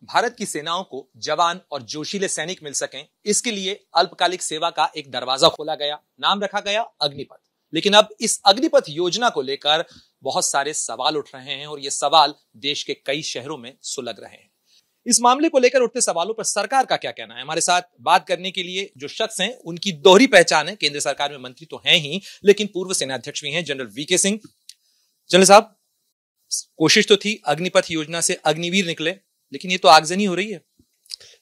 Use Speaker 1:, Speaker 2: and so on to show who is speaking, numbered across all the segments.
Speaker 1: भारत की सेनाओं को जवान और जोशीले सैनिक मिल सकें, इसके लिए अल्पकालिक सेवा का एक दरवाजा खोला गया, नाम रखा गया अग्निपथ। लेकिन अब इस अग्निपथ योजना को लेकर बहुत सारे सवाल उठ रहे हैं और ये सवाल देश के कई शहरों में सुलग रहे हैं। इस मामले को लेकर उठते सवालों पर सरकार का क्या कहना है, हमारे साथ बात करने के लिए जो शख्स हैं उनकी दोहरी पहचान है। केंद्र सरकार में मंत्री तो हैं ही, लेकिन पूर्व सेनाध्यक्ष भी हैं, जनरल वीके सिंह। जनरल साहब, कोशिश तो थी अग्निपथ योजना से अग्निवीर निकले, लेकिन ये तो आगजनी हो रही है।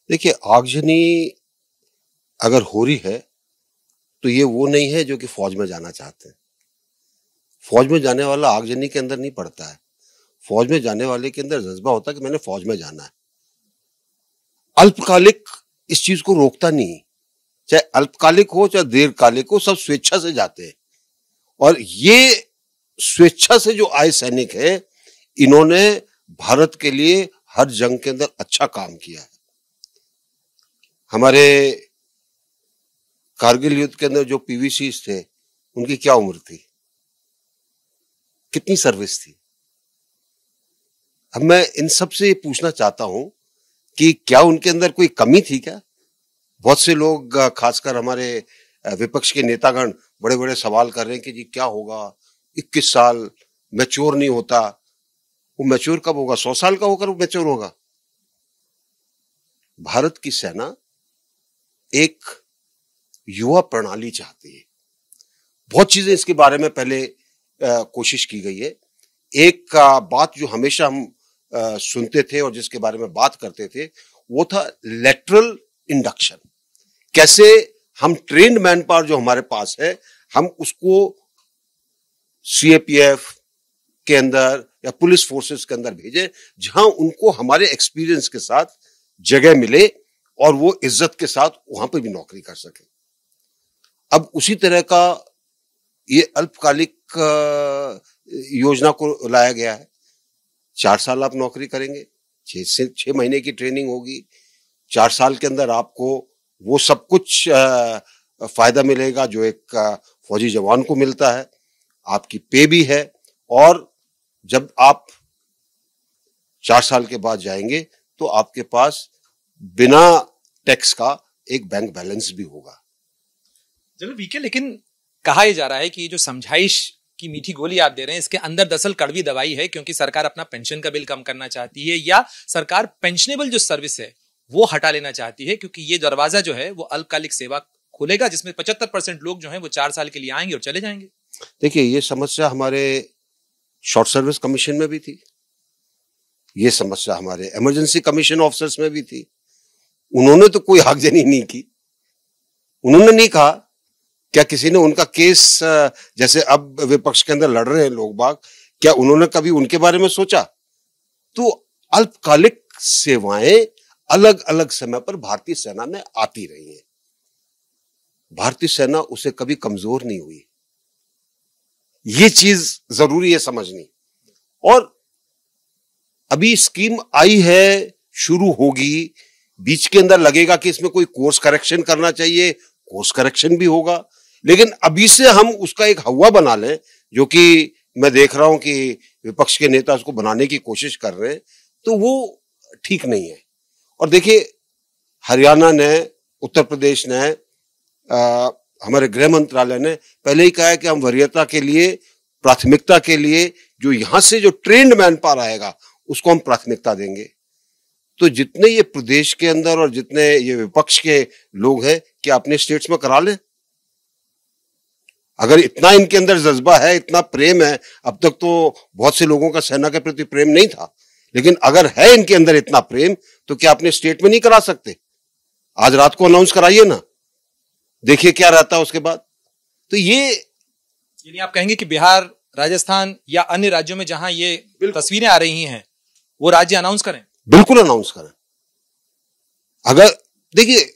Speaker 2: देखिए, आगजनी अगर हो रही है तो ये वो नहीं है जो कि फौज में जाना चाहते हैं। फौज में जाने वाला आगजनी के अंदर नहीं पड़ता है। फौज में जाने वाले के अंदर जज्बा होता है कि मैंने फौज में जाना है। अल्पकालिक इस चीज को रोकता नहीं, चाहे अल्पकालिक हो चाहे दीर्घकालिक हो, सब स्वेच्छा से जाते हैं। और ये स्वेच्छा से जो आए सैनिक है, इन्होंने भारत के लिए हर जंग के अंदर अच्छा काम किया है। हमारे कारगिल युद्ध के अंदर जो पीवीसीज थे, उनकी क्या उम्र थी, कितनी सर्विस थी। अब मैं इन सब से ये पूछना चाहता हूं कि क्या उनके अंदर कोई कमी थी क्या? बहुत से लोग, खासकर हमारे विपक्ष के नेतागण, बड़े बड़े सवाल कर रहे हैं कि जी क्या होगा, 21 साल मैच्योर नहीं होता। वो मैच्योर कब होगा? 100 साल का होकर वो मैच्योर होगा। भारत की सेना एक युवा प्रणाली चाहती है। बहुत चीजें इसके बारे में पहले कोशिश की गई है। एक बात जो हमेशा हम सुनते थे और जिसके बारे में बात करते थे, वो था लेटरल इंडक्शन। कैसे हम ट्रेन्ड मैन पावर जो हमारे पास है, हम उसको सीएपीएफ के अंदर या पुलिस फोर्सेस के अंदर भेजें, जहां उनको हमारे एक्सपीरियंस के साथ जगह मिले और वो इज्जत के साथ वहां पर भी नौकरी कर सके। अब उसी तरह का ये अल्पकालिक योजना को लाया गया है। 4 साल आप नौकरी करेंगे, 6 महीने की ट्रेनिंग होगी। 4 साल के अंदर आपको वो सब कुछ फायदा मिलेगा जो एक फौजी जवान को मिलता है। आपकी पे भी है, और जब आप 4 साल के बाद जाएंगे तो आपके पास बिना टैक्स का एक बैंक बैलेंस भी होगा।
Speaker 1: चलो वीके, लेकिन कहा यह जा रहा है कि जो समझाइश की मीठी गोली आप दे रहे हैं, इसके अंदर दरअसल कड़वी दवाई है, क्योंकि सरकार अपना पेंशन का बिल कम करना चाहती है, या सरकार पेंशनेबल जो सर्विस है वो हटा लेना चाहती है, क्योंकि ये दरवाजा जो है वो अल्पकालिक सेवा खोलेगा, जिसमें 75% लोग जो हैं वो 4 साल के लिए आएंगे और चले जाएंगे।
Speaker 2: देखिए, ये समस्या हमारे शॉर्ट सर्विस कमीशन में भी थी, ये समस्या हमारे इमरजेंसी कमीशन ऑफिसर्स में भी थी। उन्होंने तो कोई आगजनी नहीं की। उन्होंने नहीं कहा, क्या किसी ने उनका केस, जैसे अब विपक्ष के अंदर लड़ रहे हैं लोग बाग, क्या उन्होंने कभी उनके बारे में सोचा? तो अल्पकालिक सेवाएं अलग अलग समय पर भारतीय सेना में आती रही हैं। भारतीय सेना उसे कभी कमजोर नहीं हुई। ये चीज जरूरी है समझनी। और अभी स्कीम आई है, शुरू होगी, बीच के अंदर लगेगा कि इसमें कोई कोर्स करेक्शन करना चाहिए, कोर्स करेक्शन भी होगा। लेकिन अभी से हम उसका एक हवा बना लें, जो कि मैं देख रहा हूं कि विपक्ष के नेता उसको बनाने की कोशिश कर रहे हैं, तो वो ठीक नहीं है। और देखिए, हरियाणा ने, उत्तर प्रदेश ने, हमारे गृह मंत्रालय ने पहले ही कहा है कि हम वरीयता के लिए, प्राथमिकता के लिए, जो यहां से जो ट्रेन्ड मैन पावर आएगा उसको हम प्राथमिकता देंगे। तो जितने ये प्रदेश के अंदर और जितने ये विपक्ष के लोग हैं, क्या अपने स्टेट्स में करा लें? अगर इतना इनके अंदर जज्बा है, इतना प्रेम है, अब तक तो बहुत से लोगों का सेना के प्रति प्रेम नहीं था, लेकिन अगर है इनके अंदर इतना प्रेम, तो क्या अपने स्टेट में नहीं करा सकते? आज रात को अनाउंस कराइए ना, देखिए क्या रहता है उसके बाद। तो
Speaker 1: यानी आप कहेंगे कि बिहार, राजस्थान या अन्य राज्यों में जहां ये तस्वीरें आ रही हैं, वो राज्य अनाउंस करें?
Speaker 2: बिल्कुल अनाउंस करें। अगर देखिए,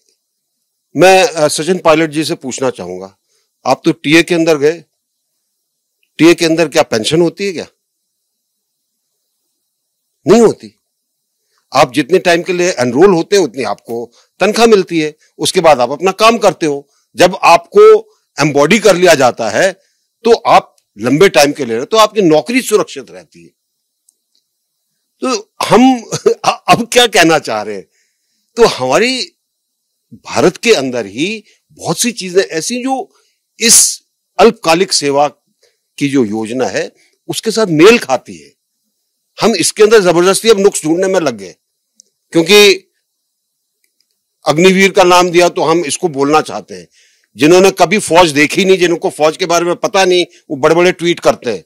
Speaker 2: मैं सचिन पायलट जी से पूछना चाहूंगा, आप तो टीए के अंदर गए, टीए के अंदर क्या पेंशन होती है क्या? नहीं होती। आप जितने टाइम के लिए एनरोल होते हैं उतनी आपको तनख्वाह मिलती है, उसके बाद आप अपना काम करते हो। जब आपको एम्बॉडी कर लिया जाता है तो आप लंबे टाइम के लिए, तो आपकी नौकरी सुरक्षित रहती है। तो हम अब क्या कहना चाह रहे हैं? तो हमारी भारत के अंदर ही बहुत सी चीजें ऐसी जो इस अल्पकालिक सेवा की जो योजना है उसके साथ मेल खाती है। हम इसके अंदर जबरदस्ती अब नुक्स ढूंढने में लग गए, क्योंकि अग्निवीर का नाम दिया तो हम इसको बोलना चाहते हैं। जिन्होंने कभी फौज देखी नहीं, जिनको फौज के बारे में पता नहीं, वो बड़े बड़े ट्वीट करते हैं।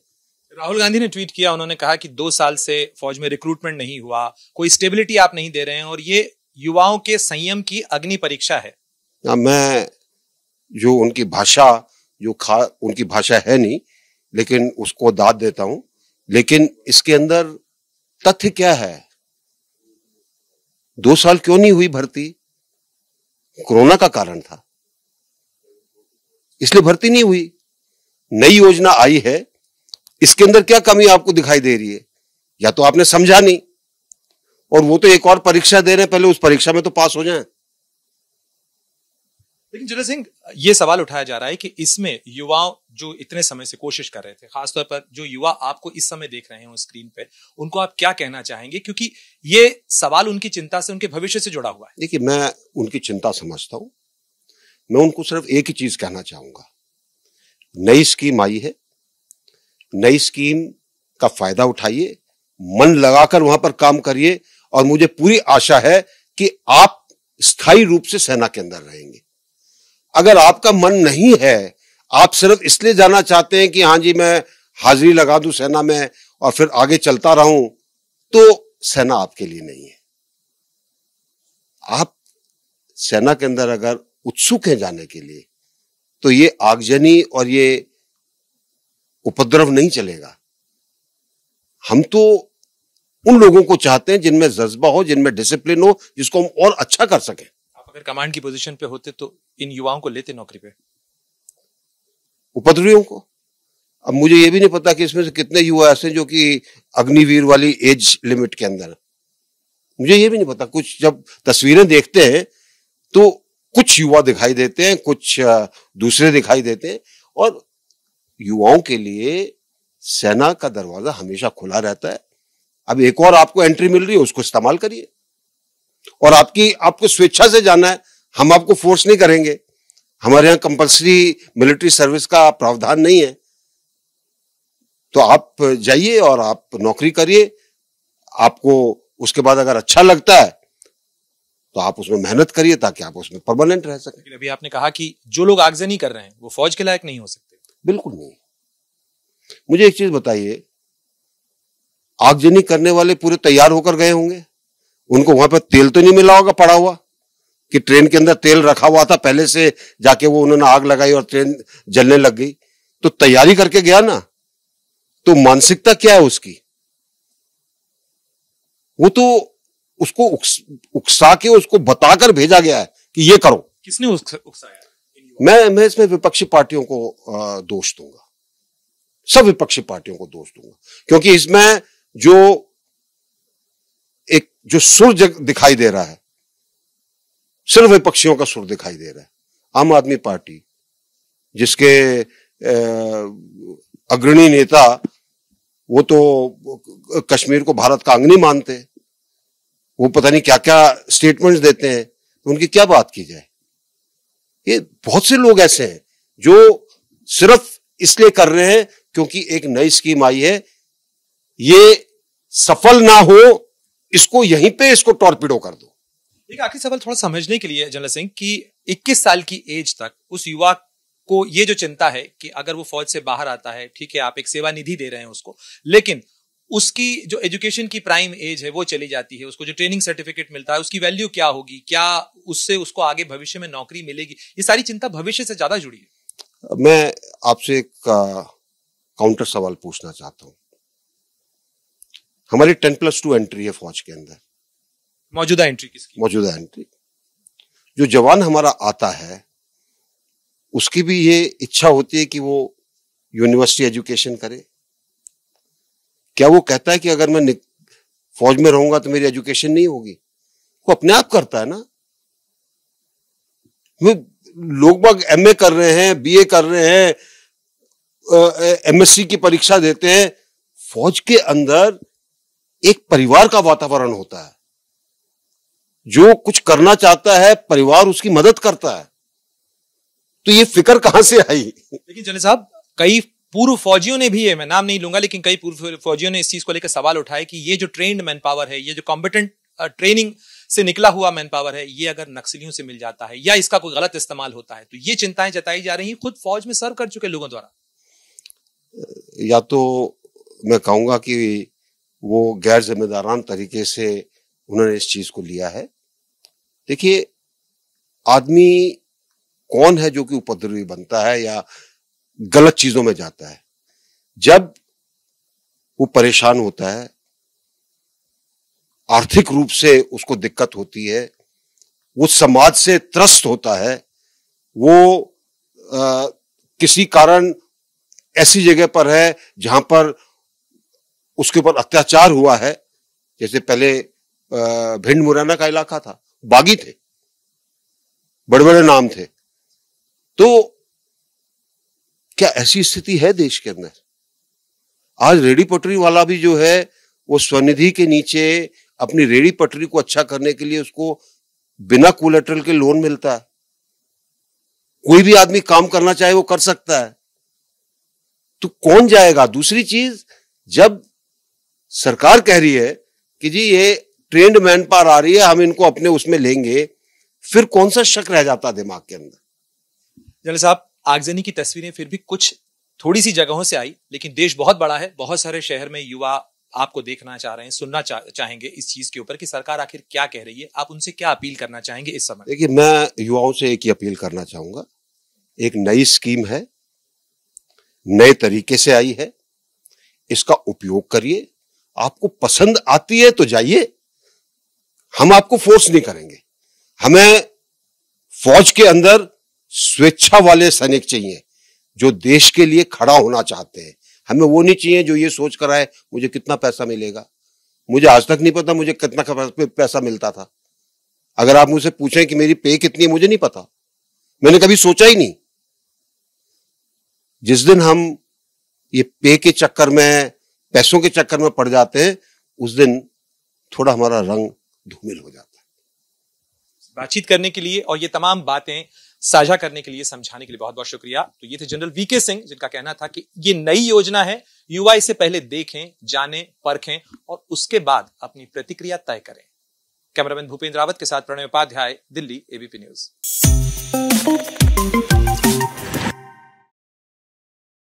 Speaker 1: राहुल गांधी ने ट्वीट किया, उन्होंने कहा कि 2 साल से फौज में रिक्रूटमेंट नहीं हुआ, कोई स्टेबिलिटी आप नहीं दे रहे हैं और ये युवाओं के संयम की अग्नि परीक्षा है।
Speaker 2: मैं जो उनकी भाषा उनकी भाषा है नहीं, लेकिन उसको दाद देता हूं। लेकिन इसके अंदर तथ्य क्या है? 2 साल क्यों नहीं हुई भर्ती? कोरोना का कारण था, इसलिए भर्ती नहीं हुई। नई योजना आई है, इसके अंदर क्या कमी आपको दिखाई दे रही है? या तो आपने समझा नहीं, और वो तो एक और परीक्षा दे रहे हैं, पहले उस परीक्षा में तो पास हो जाएं।
Speaker 1: लेकिन जनरल सिंह, ये सवाल उठाया जा रहा है कि इसमें युवाओं जो इतने समय से कोशिश कर रहे थे, खासतौर पर जो युवा आपको इस समय देख रहे हैं स्क्रीन पे, उनको आप क्या कहना चाहेंगे? क्योंकि ये सवाल उनकी चिंता से, उनके भविष्य से जुड़ा हुआ है।
Speaker 2: देखिए, मैं उनकी चिंता समझता हूं। मैं उनको सिर्फ एक ही चीज कहना चाहूंगा, नई स्कीम आई है, नई स्कीम का फायदा उठाइए, मन लगाकर वहां पर काम करिए, और मुझे पूरी आशा है कि आप स्थायी रूप से सेना के अंदर रहेंगे। अगर आपका मन नहीं है, आप सिर्फ इसलिए जाना चाहते हैं कि हाँ जी मैं हाजिरी लगा दूं सेना में और फिर आगे चलता रहूं, तो सेना आपके लिए नहीं है। आप सेना के अंदर अगर उत्सुक हैं जाने के लिए, तो ये आगजनी और ये उपद्रव नहीं चलेगा। हम तो उन लोगों को चाहते हैं जिनमें जज्बा हो, जिनमें डिसिप्लिन हो, जिसको हम और अच्छा कर सकें।
Speaker 1: आप अगर कमांड की पोजीशन पे होते तो इन युवाओं को लेते नौकरी पे?
Speaker 2: उपद्रवियों को? अब मुझे ये भी नहीं पता कि इसमें से कितने युवा ऐसे जो कि अग्निवीर वाली एज लिमिट के अंदर, मुझे ये भी नहीं पता। कुछ जब तस्वीरें देखते हैं तो कुछ युवा दिखाई देते हैं, कुछ दूसरे दिखाई देते हैं, और युवाओं के लिए सेना का दरवाजा हमेशा खुला रहता है। अब एक और आपको एंट्री मिल रही है, उसको इस्तेमाल करिए, और आपको स्वेच्छा से जाना है, हम आपको फोर्स नहीं करेंगे। हमारे यहां कंपल्सरी मिलिट्री सर्विस का प्रावधान नहीं है, तो आप जाइए और आप नौकरी करिए। आपको उसके बाद अगर अच्छा लगता है तो आप उसमें मेहनत करिए, ताकि आप उसमें परमानेंट रह सकें।
Speaker 1: लेकिन अभी आपने कहा कि जो लोग आगजनी कर रहे हैं वो फौज के लायक नहीं हो सकते।
Speaker 2: बिल्कुल नहीं। मुझे एक चीज बताइए, आगजनी करने वाले पूरे तैयार होकर गए होंगे, उनको वहां पर तेल तो नहीं मिला होगा पड़ा हुआ, कि ट्रेन के अंदर तेल रखा हुआ था पहले से, जाके वो उन्होंने आग लगाई और ट्रेन जलने लग गई। तो तैयारी करके गया ना, तो मानसिकता क्या है उसकी? वो तो उसको उकसा के उसको बताकर भेजा गया है कि ये करो।
Speaker 1: किसने उकसाया?
Speaker 2: मैं इसमें विपक्षी पार्टियों को दोष दूंगा, सब विपक्षी पार्टियों को दोष दूंगा, क्योंकि इसमें जो सुर दिखाई दे रहा है, सिर्फ विपक्षियों का सुर दिखाई दे रहा है। आम आदमी पार्टी, जिसके अग्रणी नेता वो तो कश्मीर को भारत का अंग नहीं मानते, वो पता नहीं क्या क्या स्टेटमेंट्स देते हैं, तो उनकी क्या बात की जाए? ये बहुत से लोग ऐसे हैं जो सिर्फ इसलिए कर रहे हैं क्योंकि एक नई स्कीम आई है, ये सफल ना हो, इसको यहीं पे इसको टॉर्पिडो कर दो।
Speaker 1: एक आखिरी सवाल थोड़ा समझने के लिए जनरल सिंह, कि 21 साल की एज तक उस युवा को ये जो चिंता है कि अगर वो फौज से बाहर आता है, ठीक है आप एक सेवा निधि दे रहे हैं उसको, लेकिन उसकी जो एजुकेशन की प्राइम एज है वो चली जाती है, उसको जो ट्रेनिंग सर्टिफिकेट मिलता है उसकी वैल्यू क्या होगी, क्या उससे उसको आगे भविष्य में नौकरी मिलेगी, ये सारी चिंता भविष्य से ज्यादा जुड़ी है।
Speaker 2: मैं आपसे एक काउंटर सवाल पूछना चाहता हूं। हमारी 10+2 एंट्री है फौज के अंदर,
Speaker 1: मौजूदा एंट्री किसकी?
Speaker 2: मौजूदा एंट्री। जो जवान हमारा आता है उसकी भी ये इच्छा होती है कि वो यूनिवर्सिटी एजुकेशन करे। क्या वो कहता है कि अगर मैं फौज में रहूंगा तो मेरी एजुकेशन नहीं होगी? वो अपने आप करता है ना। लोग बाग एमए कर रहे हैं, बीए कर रहे हैं, एमएससी की परीक्षा देते हैं, फौज के अंदर एक परिवार का वातावरण होता है। जो कुछ करना चाहता है परिवार उसकी मदद करता है, तो ये फिक्र कहां से आई?
Speaker 1: लेकिन जनरल साहब, कई पूर्व फौजियों ने भी, मैं नाम नहीं लूंगा, लेकिन कई पूर्व फौजियों ने इस चीज को लेकर सवाल उठाए कि ये जो ट्रेन्ड मैन पावर है, ये जो कॉम्पिटेंट ट्रेनिंग से निकला हुआ मैन पावर है, ये अगर नक्सलियों से मिल जाता है या इसका कोई गलत इस्तेमाल होता है, तो ये चिंताएं जताई जा रही हैं खुद फौज में सर्व कर चुके लोगों द्वारा।
Speaker 2: या तो मैं कहूंगा कि वो गैर जिम्मेदारान तरीके से उन्होंने इस चीज को लिया है। देखिए, आदमी कौन है जो कि उपद्रवी बनता है या गलत चीजों में जाता है? जब वो परेशान होता है, आर्थिक रूप से उसको दिक्कत होती है, वो समाज से त्रस्त होता है, वो किसी कारण ऐसी जगह पर है जहां पर उसके ऊपर अत्याचार हुआ है, जैसे पहले भिंड मुरैना का इलाका था, बागी थे, बड़े बड़े नाम थे, तो क्या ऐसी स्थिति है देश के अंदर? आज रेडी पटरी वाला भी जो है वो स्वनिधि के नीचे अपनी रेडी पटरी को अच्छा करने के लिए उसको बिना कोलेटरल के लोन मिलता है। कोई भी आदमी काम करना चाहे वो कर सकता है, तो कौन जाएगा? दूसरी चीज, जब सरकार कह रही है कि जी ये ट्रेंड मैन पावर आ रही है, हम इनको अपने उसमें लेंगे, फिर कौन सा शक रह जाता दिमाग के अंदर?
Speaker 1: जनरल साहब, आगजनी की तस्वीरें फिर भी कुछ थोड़ी सी जगहों से आई, लेकिन देश बहुत बड़ा है, बहुत सारे शहर में युवा आपको देखना चाह रहे हैं, सुनना चाहेंगे इस चीज के ऊपर कि सरकार आखिर क्या कह रही है। आप उनसे क्या अपील करना चाहेंगे इस समय?
Speaker 2: देखिए, मैं युवाओं से एक ही अपील करना चाहूंगा। एक नई स्कीम है, नए तरीके से आई है, इसका उपयोग करिए। आपको पसंद आती है तो जाइए, हम आपको फोर्स नहीं करेंगे। हमें फौज के अंदर स्वेच्छा वाले सैनिक चाहिए जो देश के लिए खड़ा होना चाहते हैं। हमें वो नहीं चाहिए जो ये सोच कर आए मुझे कितना पैसा मिलेगा। मुझे आज तक नहीं पता मुझे कितना पैसा मिलता था। अगर आप मुझसे पूछें कि मेरी पे कितनी है, मुझे नहीं पता, मैंने कभी सोचा ही नहीं। जिस दिन हम ये पे के चक्कर में, पैसों के चक्कर में पड़ जाते हैं, उस दिन थोड़ा हमारा रंग धूमिल हो जाता है।
Speaker 1: बातचीत करने के लिए और ये तमाम बातें साझा करने के लिए, समझाने के लिए बहुत बहुत शुक्रिया। तो ये थे जनरल वीके सिंह, जिनका कहना था कि ये नई योजना है, युवा इसे पहले देखें, जानें, परखें और उसके बाद अपनी प्रतिक्रिया तय करें। कैमरामैन भूपेंद्र रावत के साथ प्रणय उपाध्याय, दिल्ली, एबीपी न्यूज।